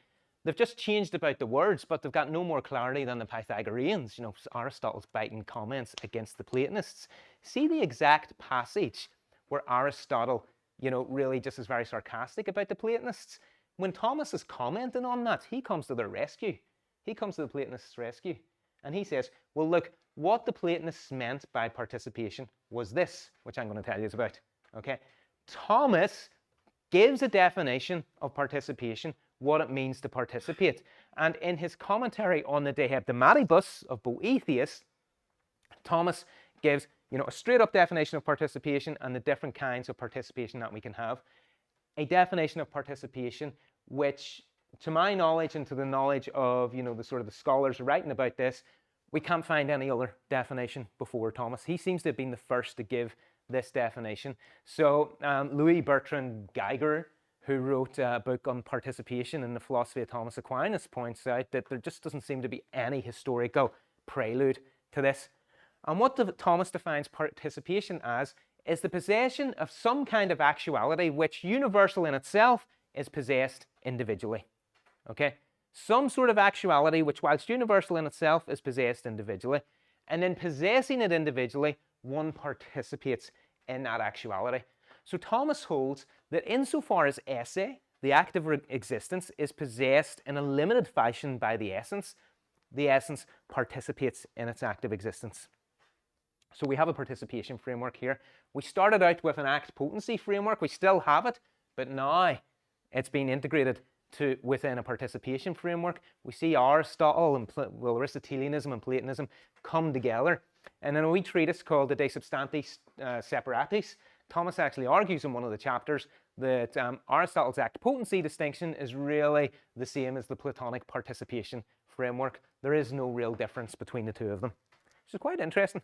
They've just changed about the words, but they've got no more clarity than the Pythagoreans. You know, Aristotle's biting comments against the Platonists. See the exact passage where Aristotle, you know, really just is very sarcastic about the Platonists. When Thomas is commenting on that, he comes to their rescue. He comes to the Platonists' rescue. And he says, well, look, what the Platonists meant by participation was this, which I'm going to tell you about. Okay? Thomas gives a definition of participation, what it means to participate. And in his commentary on the De Heptamatibus of Boethius, Thomas gives, you know, a straight up definition of participation and the different kinds of participation that we can have. A definition of participation which, to my knowledge and to the knowledge of, you know, the sort of the scholars writing about this, we can't find any other definition before Thomas. He seems to have been the first to give this definition. So Louis Bertrand Geiger, who wrote a book on participation in the philosophy of Thomas Aquinas, points out that there just doesn't seem to be any historical prelude to this. And what Thomas defines participation as is the possession of some kind of actuality which, universal in itself, is possessed individually. Okay? Some sort of actuality which, whilst universal in itself, is possessed individually. And in possessing it individually, one participates in that actuality. So Thomas holds that insofar as esse, the active existence, is possessed in a limited fashion by the essence participates in its active existence. So we have a participation framework here. We started out with an act potency framework. We still have it, but now it's been integrated within a participation framework. We see Aristotle and Aristotelianism and Platonism come together. And in a wee treatise called the De Substantis Separatis, Thomas actually argues in one of the chapters that Aristotle's act potency distinction is really the same as the Platonic participation framework. There is no real difference between the two of them, which is quite interesting.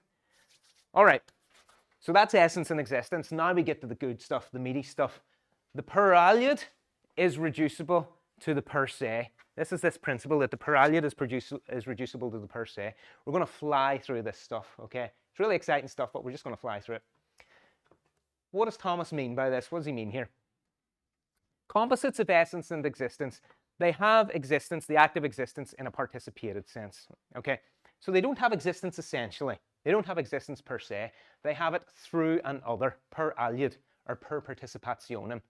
All right, so that's essence and existence. Now we get to the good stuff, the meaty stuff. The per aliud is reducible to the per se. This is this principle that the per aliud is reducible to the per se. We're going to fly through this stuff, okay? It's really exciting stuff, but we're just going to fly through it. What does Thomas mean by this? What does he mean here? Composites of essence and existence, they have existence, the active existence, in a participated sense, okay? So they don't have existence essentially. They don't have existence per se. They have it through an other, per aliud, or per participationem.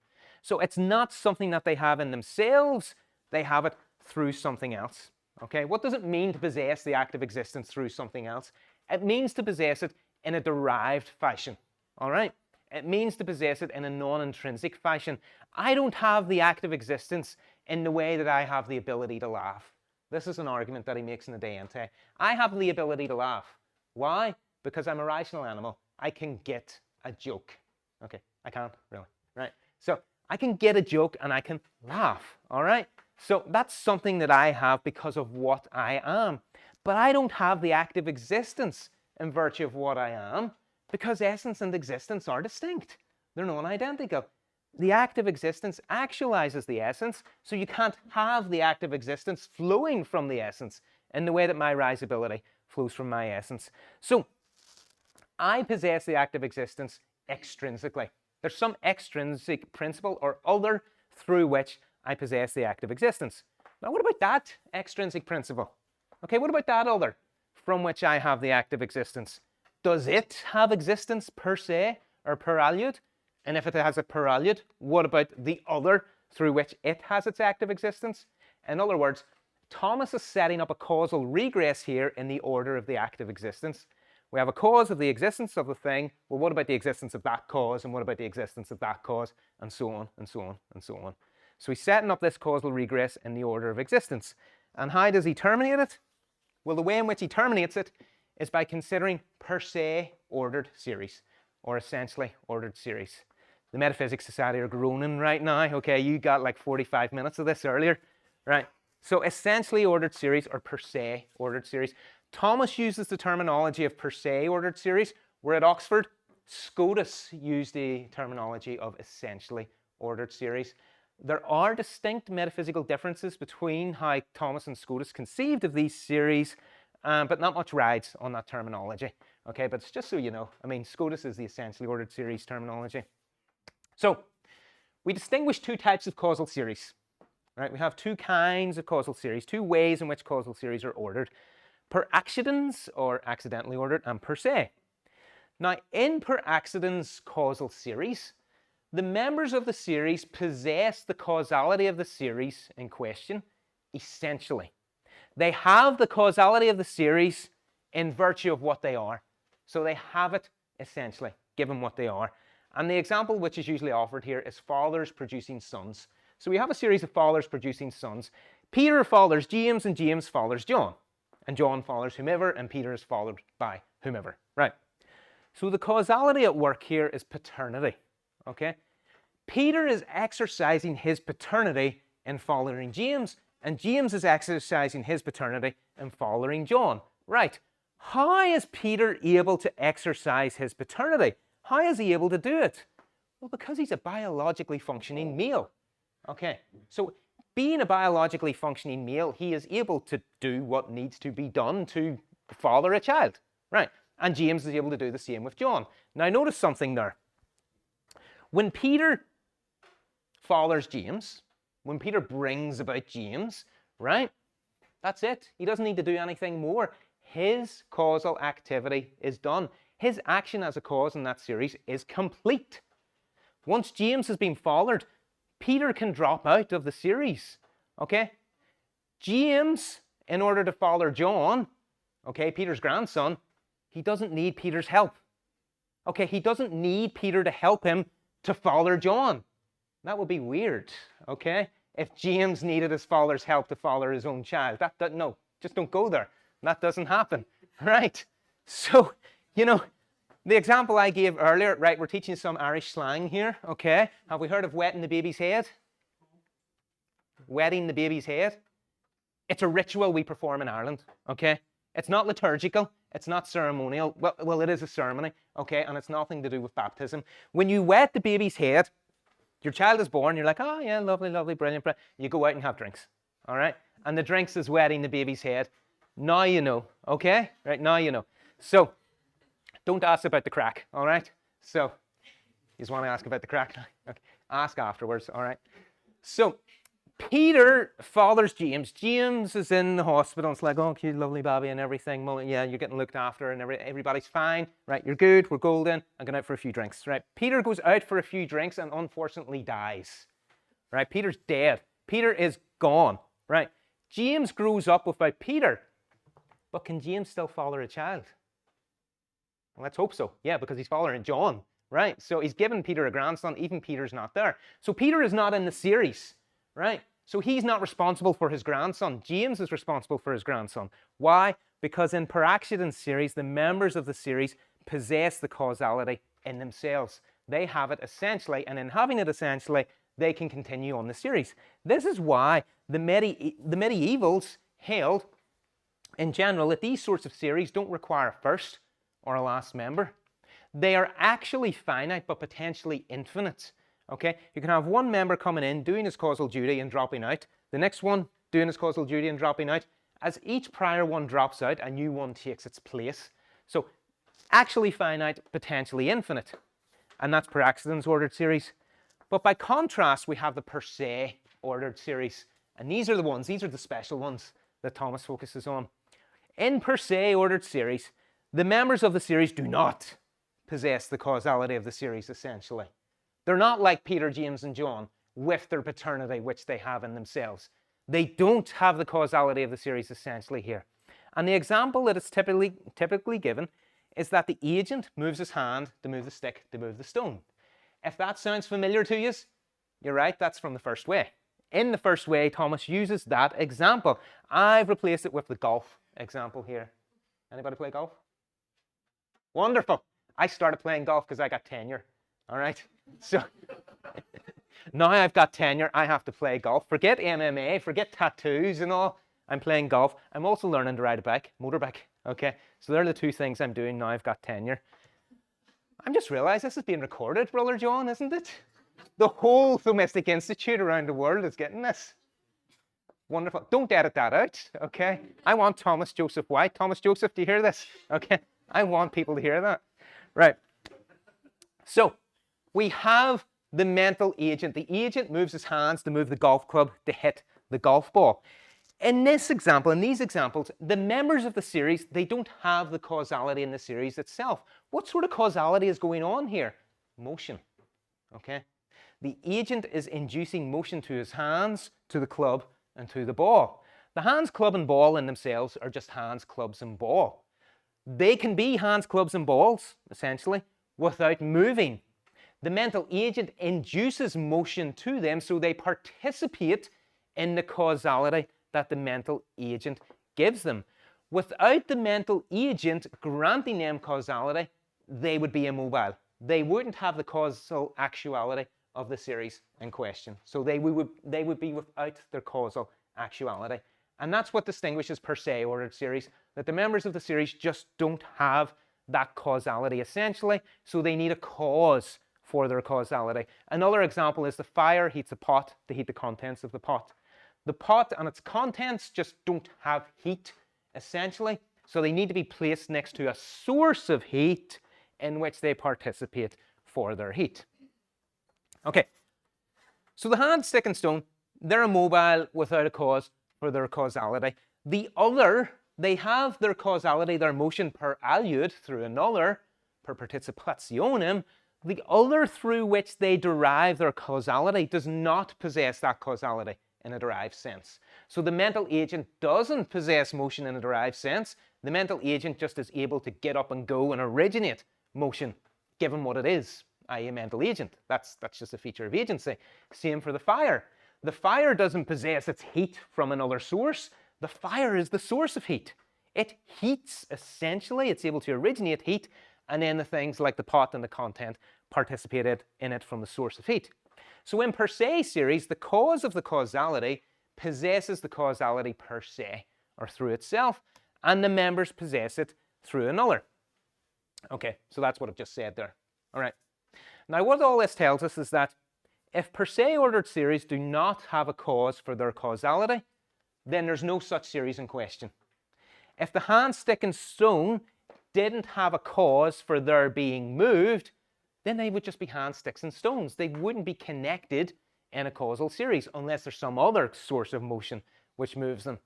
So it's not something that they have in themselves. They have it through something else, okay? What does it mean to possess the active existence through something else? It means to possess it in a derived fashion, all right? It means to possess it in a non-intrinsic fashion. I don't have the active existence in the way that I have the ability to laugh. This is an argument that he makes in the De Ente. I have the ability to laugh. Why? Because I'm a rational animal. I can get a joke. Okay, I can't really, right? So I can get a joke and I can laugh, all right? So that's something that I have because of what I am. But I don't have the active existence in virtue of what I am, because essence and existence are distinct. They're non-identical. The active existence actualizes the essence, so you can't have the active existence flowing from the essence in the way that my risability flows from my essence. So I possess the active existence extrinsically. There's some extrinsic principle or other through which I possess the active existence. Now, what about that extrinsic principle? Okay, what about that other from which I have the active existence? Does it have existence per se or per aliud? And if it has a per aliud, what about the other through which it has its active existence? In other words, Thomas is setting up a causal regress here in the order of the active existence. We have a cause of the existence of the thing. Well, what about the existence of that cause? And what about the existence of that cause? And so on, and so on, and so on. So he's setting up this causal regress in the order of existence. And how does he terminate it? Well, the way in which he terminates it is by considering per se ordered series, or essentially ordered series. The Metaphysics Society are groaning right now. Okay, you got like 45 minutes of this earlier, right? So essentially ordered series or per se ordered series. Thomas uses the terminology of per se ordered series, where at Oxford, Scotus used the terminology of essentially ordered series. There are distinct metaphysical differences between how Thomas and Scotus conceived of these series, but not much rides on that terminology. Okay, but it's just so you know. I mean, Scotus is the essentially ordered series terminology. So we distinguish two types of causal series. Right? We have two kinds of causal series, two ways in which causal series are ordered. Per accidens, or accidentally ordered, and per se. Now, in per accidens causal series, the members of the series possess the causality of the series in question, essentially. They have the causality of the series in virtue of what they are. So they have it essentially, given what they are. And the example which is usually offered here is fathers producing sons. So we have a series of fathers producing sons. Peter fathers James, and James fathers John. And John fathers whomever, and Peter is fathered by whomever. Right. So the causality at work here is paternity. Okay? Peter is exercising his paternity in fathering James, and James is exercising his paternity in fathering John. Right. How is Peter able to exercise his paternity? How is he able to do it? Well, because he's a biologically functioning male. Okay, so being a biologically functioning male, he is able to do what needs to be done to father a child. Right, and James is able to do the same with John. Now notice something there. When Peter fathers James, when Peter brings about James, right, that's it. He doesn't need to do anything more. His causal activity is done. His action as a cause in that series is complete. Once James has been fathered, Peter can drop out of the series. Okay? James, in order to father John, okay, Peter's grandson, he doesn't need Peter's help. Okay, he doesn't need Peter to help him to father John. That would be weird, okay? If James needed his father's help to father his own child. No, just don't go there. That doesn't happen, right? So, you know, the example I gave earlier, right, we're teaching some Irish slang here, okay? Have we heard of wetting the baby's head? Wetting the baby's head? It's a ritual we perform in Ireland, okay? It's not liturgical, it's not ceremonial. Well, it is a ceremony, okay? And it's nothing to do with baptism. When you wet the baby's head, your child is born, you're like, oh yeah, lovely, lovely, brilliant. You go out and have drinks, all right? And the drinks is wetting the baby's head. Now you know, okay? Right, now you know. So, don't ask about the crack, all right? So, you just want to ask about the crack now? Okay. Ask afterwards, all right? So, Peter fathers James. James is in the hospital. It's like, oh, cute, lovely baby and everything. Well, yeah, you're getting looked after and everybody's fine. Right, you're good, we're golden. I'm going out for a few drinks, right? Peter goes out for a few drinks and unfortunately dies. Right, Peter's dead. Peter is gone, right? James grows up without Peter. But can James still father a child? Well, let's hope so. Yeah, because he's fathering John, right? So he's given Peter a grandson, even Peter's not there. So Peter is not in the series, right? So he's not responsible for his grandson. James is responsible for his grandson. Why? Because in per accidens series, the members of the series possess the causality in themselves. They have it essentially, and in having it essentially, they can continue on the series. This is why the medievals held, in general, that these sorts of series don't require a first or a last member. They are actually finite, but potentially infinite. Okay, you can have one member coming in, doing his causal duty and dropping out. The next one doing his causal duty and dropping out. As each prior one drops out, a new one takes its place. So actually finite, potentially infinite. And that's per accidens ordered series. But by contrast, we have the per se ordered series. And these are the special ones that Thomas focuses on. In per se ordered series, the members of the series do not possess the causality of the series, essentially. They're not like Peter, James, and John with their paternity, which they have in themselves. They don't have the causality of the series, essentially, here. And the example that is typically given is that the agent moves his hand to move the stick to move the stone. If that sounds familiar to you, you're right, that's from the first way. In the first way, Thomas uses that example. I've replaced it with the golf example here. Anybody play golf? Wonderful. I started playing golf because I got tenure. All right? So now I've got tenure, I have to play golf. Forget MMA, forget tattoos and all. I'm playing golf. I'm also learning to ride a motorbike. Okay? So they're the two things I'm doing now I've got tenure. I'm just realized this is being recorded, Brother John, isn't it? The whole Thomistic Institute around the world is getting this. Wonderful. Don't edit that out, okay? I want Thomas Joseph White. Thomas Joseph, do you hear this? Okay? I want people to hear that. Right. So, we have the mental agent. The agent moves his hands to move the golf club to hit the golf ball. In this example, in these examples, the members of the series, they don't have the causality in the series itself. What sort of causality is going on here? Motion, okay? The agent is inducing motion to his hands, to the club, and to the ball. The hands, club, and ball in themselves are just hands, clubs, and ball. They can be hands, clubs, and balls, essentially, without moving. The mental agent induces motion to them, so they participate in the causality that the mental agent gives them. Without the mental agent granting them causality, they would be immobile. They wouldn't have the causal actuality of the series in question. So they would be without their causal actuality. And that's what distinguishes per se ordered series, that the members of the series just don't have that causality essentially, so they need a cause for their causality. Another example is the fire heats a pot to heat the contents of the pot. The pot and its contents just don't have heat, essentially, so they need to be placed next to a source of heat in which they participate for their heat. Okay, so the hand, stick, and stone, they're immobile without a cause for their causality. The other, they have their causality, their motion per aliud through another, per participationem. The other through which they derive their causality does not possess that causality in a derived sense. So the mental agent doesn't possess motion in a derived sense. The mental agent just is able to get up and go and originate motion, given what it is, i.e. a mental agent. That's just a feature of agency. Same for the fire. The fire doesn't possess its heat from another source. The fire is the source of heat. It heats, essentially. It's able to originate heat, and then the things like the pot and the content participated in it from the source of heat. So in per se series, the cause of the causality possesses the causality per se, or through itself, and the members possess it through another. Okay, so that's what I've just said there. All right. Now what all this tells us is that if per se ordered series do not have a cause for their causality, then there's no such series in question. If the hand, stick, and stone didn't have a cause for their being moved, then they would just be hands, sticks, and stones. They wouldn't be connected in a causal series unless there's some other source of motion which moves them.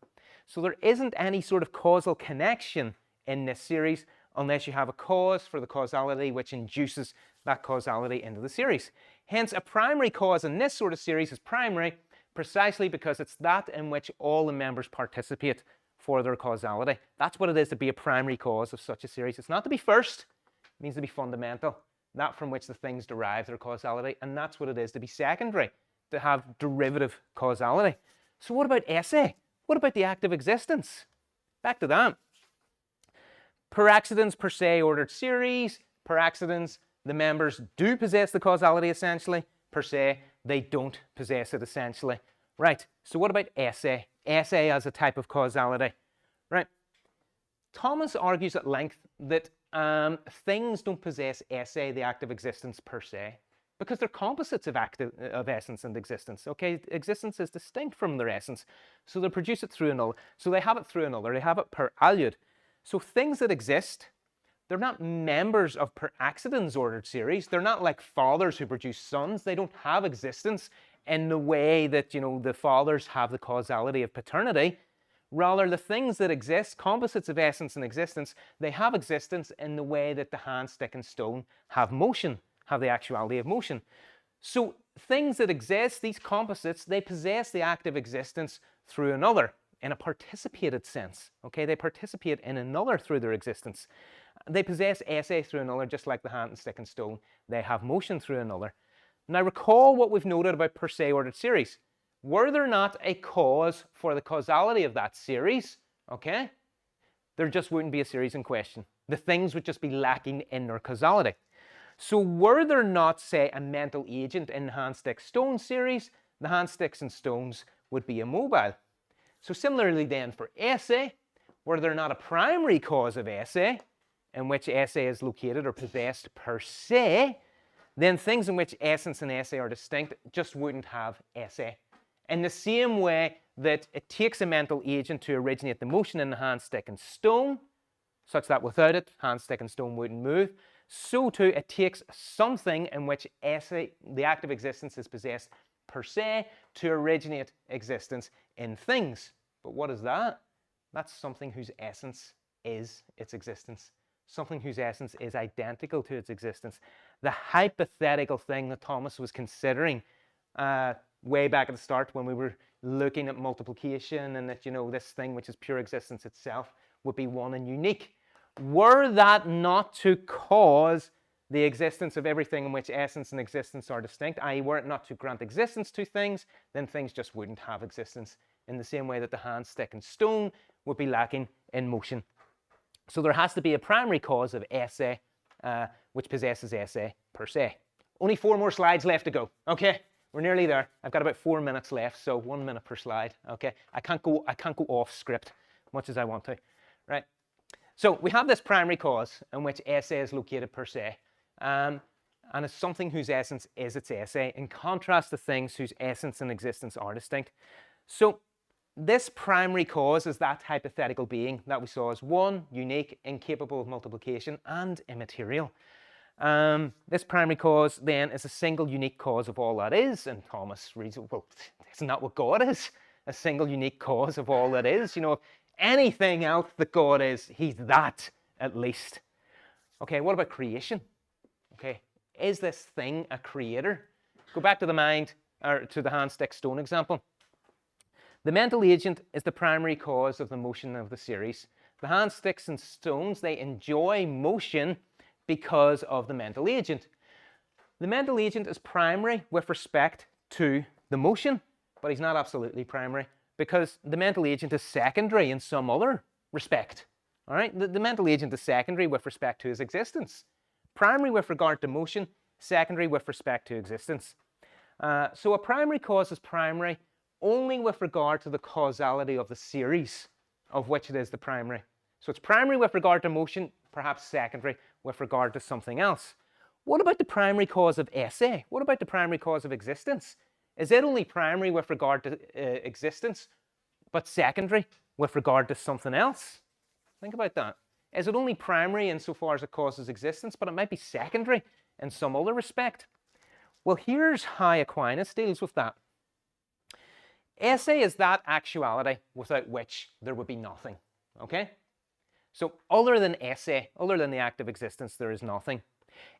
So there isn't any sort of causal connection in this series unless you have a cause for the causality which induces that causality into the series. Hence, a primary cause in this sort of series is primary precisely because it's that in which all the members participate for their causality. That's what it is to be a primary cause of such a series. It's not to be first, it means to be fundamental. That from which the things derive their causality, and that's what it is to be secondary, to have derivative causality. So what about esse? What about the act of existence? Back to that. Per accidens, per se ordered series, per accidens, the members do possess the causality essentially, per se. They don't possess it essentially. Right, so what about esse? Esse as a type of causality. Right, Thomas argues at length that things don't possess esse, the act of existence, per se, because they're composites of essence and existence. Okay, existence is distinct from their essence, so they produce it through another. So they have it through another. They have it per aliud. So things that exist, they're not members of per accidens ordered series. They're not like fathers who produce sons. They don't have existence in the way that, you know, the fathers have the causality of paternity. Rather, the things that exist, composites of essence and existence, they have existence in the way that the hand, stick, and stone have motion, have the actuality of motion. So things that exist, these composites, they possess the act of existence through another in a participated sense. Okay, they participate in another through their existence. They possess esse through another, just like the hand, and stick, and stone. They have motion through another. Now recall what we've noted about per se ordered series. Were there not a cause for the causality of that series, okay, there just wouldn't be a series in question. The things would just be lacking in their causality. So were there not, say, a mental agent in the hand, stick, stone series, the hand, sticks, and stones would be immobile. So similarly then for esse, were there not a primary cause of esse, in which esse is located or possessed per se, then things in which essence and esse are distinct just wouldn't have esse. In the same way that it takes a mental agent to originate the motion in the hand, stick, and stone, such that without it, hand, stick, and stone wouldn't move, so too it takes something in which esse, the act of existence, is possessed per se to originate existence in things. But what is that? That's something whose essence is its existence. Something whose essence is identical to its existence. The hypothetical thing that Thomas was considering way back at the start when we were looking at multiplication and that, you know, this thing which is pure existence itself would be one and unique. Were that not to cause the existence of everything in which essence and existence are distinct, i.e. were it not to grant existence to things, then things just wouldn't have existence, in the same way that the hand, stick, and stone would be lacking in motion. So there has to be a primary cause of esse, which possesses esse per se. Only 4 more slides left to go. Okay, we're nearly there. I've got about 4 minutes left, so 1 minute per slide. Okay, I can't go off script much as I want to. Right. So we have this primary cause in which esse is located per se, and it's something whose essence is its esse, in contrast to things whose essence and existence are distinct. So this primary cause is that hypothetical being that we saw as one, unique, incapable of multiplication, and immaterial. This primary cause then is a single unique cause of all that is, and Thomas reads, well, isn't that what God is? A single unique cause of all that is. You know, if anything else that God is, he's that at least. Okay, what about creation? Okay, is this thing a creator? Go back to the mind, or to the hand, stick, stone example. The mental agent is the primary cause of the motion of the series. The hand, sticks, and stones, they enjoy motion because of the mental agent. The mental agent is primary with respect to the motion, but he's not absolutely primary because the mental agent is secondary in some other respect. All right, the mental agent is secondary with respect to his existence. Primary with regard to motion, secondary with respect to existence. So a primary cause is primary only with regard to the causality of the series of which it is the primary. So it's primary with regard to motion, perhaps secondary with regard to something else. What about the primary cause of esse? What about the primary cause of existence? Is it only primary with regard to existence, but secondary with regard to something else? Think about that. Is it only primary insofar as it causes existence, but it might be secondary in some other respect? Well, here's how Aquinas deals with that. Esse is that actuality without which there would be nothing. Okay? So other than esse, other than the act of existence, there is nothing.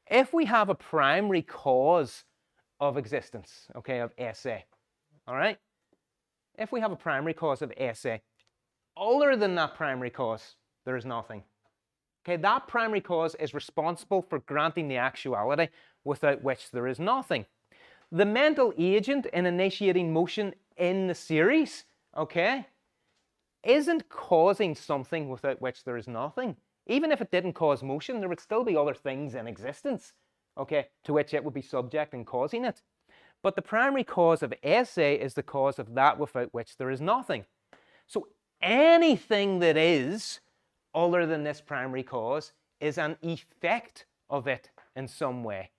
If we have a primary cause of existence, okay, of esse, all right? If we have a primary cause of esse, other than that primary cause, there is nothing. Okay, that primary cause is responsible for granting the actuality without which there is nothing. The mental agent in initiating motion in the series, okay, isn't causing something without which there is nothing. Even if it didn't cause motion, there would still be other things in existence okay, to which it would be subject and causing it. But the primary cause of esse is the cause of that without which there is nothing. So anything that is other than this primary cause is an effect of it in some way.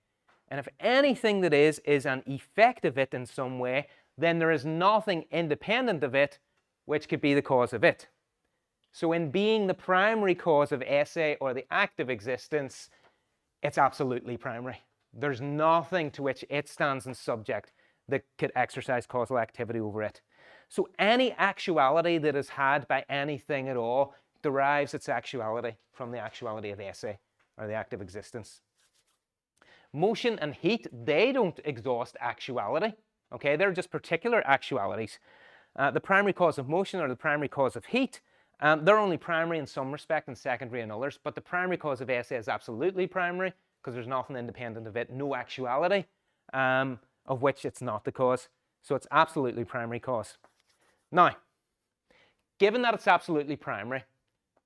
And if anything that is an effect of it in some way, then there is nothing independent of it which could be the cause of it. So in being the primary cause of esse, or the act of existence, it's absolutely primary. There's nothing to which it stands in subject that could exercise causal activity over it. So any actuality that is had by anything at all derives its actuality from the actuality of esse, or the act of existence. Motion and heat, they don't exhaust actuality. Okay, they're just particular actualities. The primary cause of motion, or the primary cause of heat, they're only primary in some respect and secondary in others, but the primary cause of esse is absolutely primary because there's nothing independent of it, no actuality of which it's not the cause. So it's absolutely primary cause. Now, given that it's absolutely primary,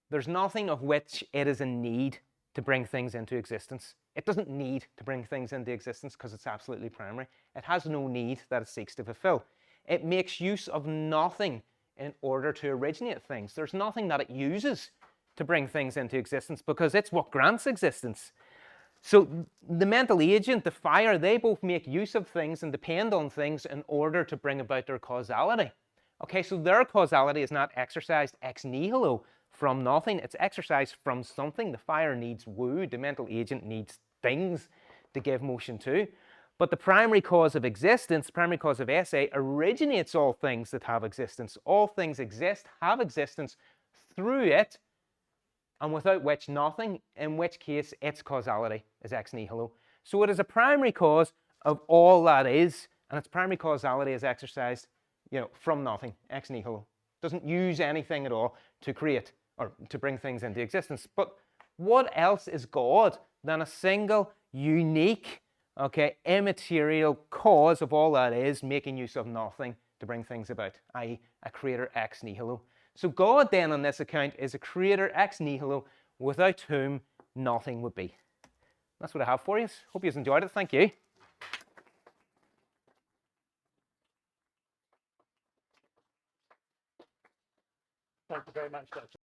there's nothing of which it is in need to bring things into existence. It doesn't need to bring things into existence because it's absolutely primary. It has no need that it seeks to fulfill. It makes use of nothing in order to originate things. There's nothing that it uses to bring things into existence because it's what grants existence. So the mental agent, the fire, they both make use of things and depend on things in order to bring about their causality. Okay, so their causality is not exercised ex nihilo, from nothing. It's exercised from something. The fire needs wood. The mental agent needs things to give motion to. But the primary cause of existence, primary cause of esse, originates all things that have existence. All things exist, have existence through it, and without which nothing, in which case its causality is ex nihilo. So it is a primary cause of all that is, and its primary causality is exercised, from nothing, ex nihilo. Doesn't use anything at all to create or to bring things into existence. But what else is God than a single, unique, immaterial cause of all that is, making use of nothing to bring things about, i.e. a creator ex nihilo. So God then on this account is a creator ex nihilo without whom nothing would be. That's what I have for you. Hope you enjoyed it. Thank you. Thank you very much, Dr.